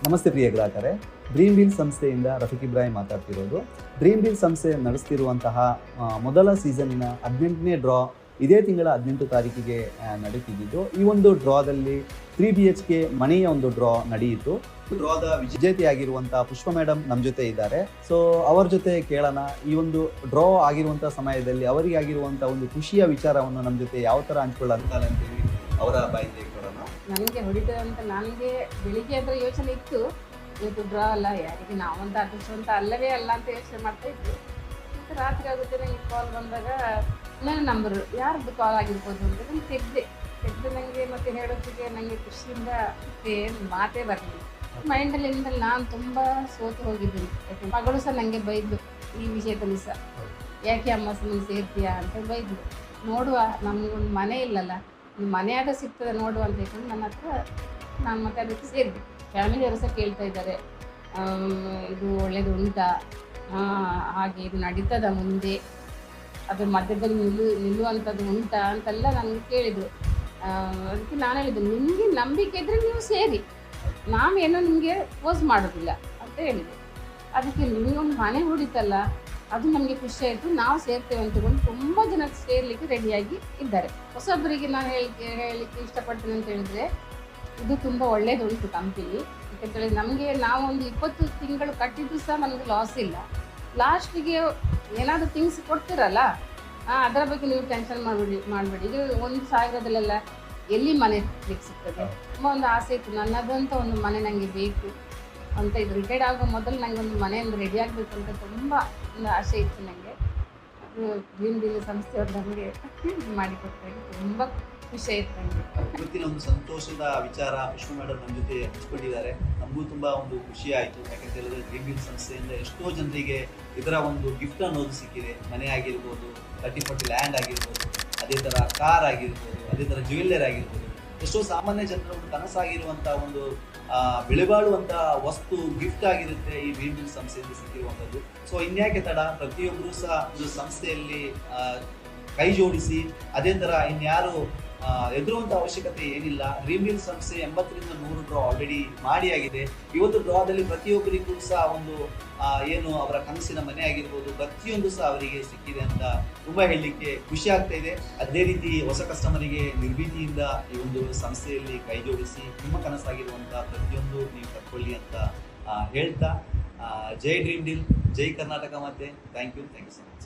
ನಮಸ್ತೆ ಪ್ರಿಯ ಗ್ರಾಹಕರೇ, dream deal ಸಂಸ್ಥೆಯಿಂದ ರಫೀಕ್ ಇಬ್ರಾಹಿಂ ಮಾತಾಡ್ತಿರೋದು. ಡ್ರೀಮ್ ಡೀಲ್ ಸಂಸ್ಥೆ ನಡೆಸ್ತಿರುವಂತಹ ಮೊದಲ ಸೀಸನ್ನಿನ 18ನೇ ಡ್ರಾ ಇದೇ ತಿಂಗಳ 18 ತಾರೀಕಿಗೆ ನಡೀತಿದ್ದು. ಈ ಒಂದು ಡ್ರಾದಲ್ಲಿ 3 BHK ಮನೆಯ ಒಂದು ಡ್ರಾ ನಡೆಯಿತು. ಡ್ರಾದ ವಿಜೇತೆಯಾಗಿರುವಂತಹ ಪುಷ್ಪ ಮೇಡಮ್ ನಮ್ಮ ಜೊತೆ ಇದ್ದಾರೆ. ಸೊ ಅವರ ಜೊತೆ ಕೇಳೋಣ, ಈ ಒಂದು ಡ್ರಾ ಆಗಿರುವಂಥ ಸಮಯದಲ್ಲಿ ಅವರಿಗೆ ಆಗಿರುವಂಥ ಒಂದು ಖುಷಿಯ ವಿಚಾರವನ್ನು ನಮ್ಮ ಜೊತೆ ಯಾವ ಥರ ಹಂಚ್ಕೊಳ್ಳೋಂತಾರೆ ಅಂತೇಳಿ ಅವರ ಬಾಯಿಗೆ ಕೊಡೋಣ. ನನಗೆ ಹೊಡಿತದೆ ಅಂತ ನನಗೆ ಬೆಳಿಗ್ಗೆ ಅದರ ಯೋಚನೆ ಇತ್ತು, ಇವತ್ತು ಡ್ರಾ ಅಲ್ಲ, ಯಾರಿಗೆ ನಾವಂತ ಅದೃಷ್ಟವಂತ ಅಲ್ಲವೇ ಅಲ್ಲ ಅಂತ ಯೋಚನೆ ಮಾಡ್ತಾ ಇದ್ದು. ಮತ್ತು ರಾತ್ರಿ ಆಗುತ್ತೆ ನನಗೆ ಕಾಲ್ ಬಂದಾಗ ನನ್ನ ನಂಬರ್ ಯಾರ್ದು ಕಾಲ್ ಆಗಿರ್ಬೋದು ಅಂತ ನಾನು ತೆಗೆದು ನನಗೆ ಮತ್ತೆ ಹೇಳೋದಕ್ಕೆ ನನಗೆ ಖುಷಿಯಿಂದ ಏನು ಮಾತೇ ಬರಲಿಲ್ಲ. ಮೈಂಡಲ್ಲಿ ನಾನು ತುಂಬ ಸೋತು ಹೋಗಿದ್ದೀನಿ. ಯಾಕೆ ಮಗಳು ಸಹ ನನಗೆ ಬೈದ್ಲು ಈ ವಿಷಯದಲ್ಲಿ ಸಹ, ಯಾಕೆ ಅಮ್ಮ ಸುಮ್ಮನೆ ಸೇರ್ತೀಯಾ ಅಂತ ಬೈದ್ಲು. ನೋಡುವ, ನಮಗೊಂದು ಮನೆ ಇಲ್ಲಲ್ಲ, ಮನೆಯಾಗ ಸಿಗ್ತದೆ ನೋಡುವ ಅಂತ ಹೇಳ್ಕೊಂಡು ನನ್ನ ಹತ್ರ ನಾನು ಮತ್ತೆ ಅದಕ್ಕೆ ಸೇರಿದೆ. ಫ್ಯಾಮಿಲಿಯವರು ಸಹ ಕೇಳ್ತಾ ಇದ್ದಾರೆ, ಇದು ಒಳ್ಳೇದು ಉಂಟಾ, ಹಾಗೆ ಇದು ನಡೀತದ ಮುಂದೆ, ಅದು ಮಧ್ಯದಲ್ಲಿ ನಿಲ್ಲುವಂಥದ್ದು ಉಂಟಾ ಅಂತೆಲ್ಲ ನನಗೆ ಕೇಳಿದರು. ಅದಕ್ಕೆ ನಾನು ಹೇಳಿದೆ, ನಿಮಗೆ ನಂಬಿಕೆ ಇದ್ದರೆ ನೀವು ಸೇರಿ, ನಾವೇನೋ ನಿಮಗೆ ಪೋಸ್ ಮಾಡೋದಿಲ್ಲ ಅಂತ ಹೇಳಿದೆ. ಅದಕ್ಕೆ ನಿಮಗೊಂದು ಮನೆ ಹೊಡಿತಲ್ಲ, ಅದು ನಮಗೆ ಖುಷಿ ಆಯಿತು, ನಾವು ಸೇರ್ತೇವೆ ಅಂತಕೊಂಡು ತುಂಬ ಜನ ಸೇರಲಿಕ್ಕೆ ರೆಡಿಯಾಗಿ ಇದ್ದಾರೆ. ಹೊಸೊಬ್ಬರಿಗೆ ನಾನು ಹೇಳಲಿಕ್ಕೆ ಇಷ್ಟಪಡ್ತೇನೆ ಅಂತ ಹೇಳಿದರೆ, ಇದು ತುಂಬ ಒಳ್ಳೆಯದುಂಟು ಕಂಪನಿ. ಯಾಕೆಂತೇಳಿ ನಮಗೆ ನಾವೊಂದು 20 ತಿಂಗಳು ಕಟ್ಟಿದ್ದು ಸಹ ನಮಗೆ ಲಾಸ್ ಇಲ್ಲ. ಲಾಸ್ಟಿಗೆ ಏನಾದರೂ ಥಿಂಗ್ಸ್ ಕೊಡ್ತೀರಲ್ಲ, ಅದರ ಬಗ್ಗೆ ನೀವು ಟೆನ್ಷನ್ ಮಾಡಬೇಡಿ. ಇದು 1,000ದಲ್ಲೆಲ್ಲ ಎಲ್ಲಿ ಮನೆ ಸಿಗ್ತದೆ. ತುಂಬ ಒಂದು ಆಸೆ ಇತ್ತು, ನನ್ನದಂತ ಒಂದು ಮನೆ ನನಗೆ ಬೇಕು ಅಂತ. ಇದು ರಿಟೈರ್ಡ್ ಆಗೋ ಮೊದಲು ನನಗೆ ಒಂದು ಮನೆಯಿಂದ ರೆಡಿ ಆಗಬೇಕು ಅಂತ ತುಂಬ ಒಂದು ಆಸೆ ಇತ್ತು ನನಗೆ. ಅದು ಡ್ರೀಮ್ ಡೀಲ್ ಸಂಸ್ಥೆಯವರು ನಮಗೆ ಮಾಡಿಕೊಡ್ತಾರೆ, ತುಂಬ ಖುಷಿ ಆಯಿತು ನನಗೆ. ಇವತ್ತಿನ ಒಂದು ಸಂತೋಷದ ವಿಚಾರ ಪುಷ್ಪ ಮೇಡಮ್ ನಮ್ಮ ಜೊತೆ ಹಂಚ್ಕೊಂಡಿದ್ದಾರೆ. ನಮಗೂ ತುಂಬ ಒಂದು ಖುಷಿ ಆಯಿತು. ಯಾಕಂತ ಹೇಳಿದ್ರೆ ಡ್ರೀಮ್ ಡೀಲ್ ಸಂಸ್ಥೆಯಿಂದ ಎಷ್ಟೋ ಜನರಿಗೆ ಇದರ ಒಂದು ಗಿಫ್ಟ್ ಅನ್ನೋದು ಸಿಕ್ಕಿದೆ. ಮನೆ ಆಗಿರ್ಬೋದು, 30-40 ಲ್ಯಾಂಡ್ ಆಗಿರ್ಬೋದು, ಅದೇ ಥರ ಕಾರ್ ಆಗಿರ್ಬೋದು, ಅದೇ ಥರ ಜ್ಯುವೆಲ್ಲರಿ ಆಗಿರ್ಬೋದು, ಎಷ್ಟೋ ಸಾಮಾನ್ಯ ಜನರ ಒಂದು ಕನಸಾಗಿರುವಂಥ ಒಂದು ಬೆಳೆಬಾಳುವಂಥ ವಸ್ತು ಗಿಫ್ಟ್ ಆಗಿರುತ್ತೆ ಈ ಡ್ರೀಮ್ ಡೀಲ್ ಸಂಸ್ಥೆಯಿಂದ ಸಿಕ್ಕಿರುವಂಥದ್ದು. ಸೊ ಇನ್ಯಾಕೆ ತಡ, ಪ್ರತಿಯೊಬ್ಬರೂ ಸಹ ಒಂದು ಸಂಸ್ಥೆಯಲ್ಲಿ ಕೈ ಜೋಡಿಸಿ, ಅದೇ ಥರ ಇನ್ಯಾರು ಎದುರುವಂಥ ಅವಶ್ಯಕತೆ ಏನಿಲ್ಲ. ಡ್ರೀಮ್ ಡೀಲ್ ಸಂಸ್ಥೆ 80ರಿಂದ 100 ಡ್ರಾ ಆಲ್ರೆಡಿ ಮಾಡಿ ಆಗಿದೆ. ಇವತ್ತು ಡ್ರಾದಲ್ಲಿ ಪ್ರತಿಯೊಬ್ಬರಿಗೂ ಸಹ ಒಂದು ಏನು ಅವರ ಕನಸಿನ ಮನೆ ಆಗಿರ್ಬೋದು, ಪ್ರತಿಯೊಂದು ಸಹ ಅವರಿಗೆ ಸಿಕ್ಕಿದೆ ಅಂತ ತುಂಬ ಹೇಳಲಿಕ್ಕೆ ಖುಷಿ ಆಗ್ತಾ ಇದೆ. ಅದೇ ರೀತಿ ಹೊಸ ಕಸ್ಟಮರಿಗೆ ನಿರ್ಭೀತಿಯಿಂದ ಈ ಒಂದು ಸಂಸ್ಥೆಯಲ್ಲಿ ಕೈ ಜೋಡಿಸಿ ನಿಮ್ಮ ಕನಸಾಗಿರುವಂಥ ಪ್ರತಿಯೊಂದು ನೀವು ಕಟ್ಕೊಳ್ಳಿ ಅಂತ ಹೇಳ್ತಾ, ಜೈ ಡ್ರೀಮ್ ಡೀಲ್, ಜೈ ಕರ್ನಾಟಕ, ಮತ್ತೆ ಥ್ಯಾಂಕ್ ಯು ಸೊ ಮಚ್.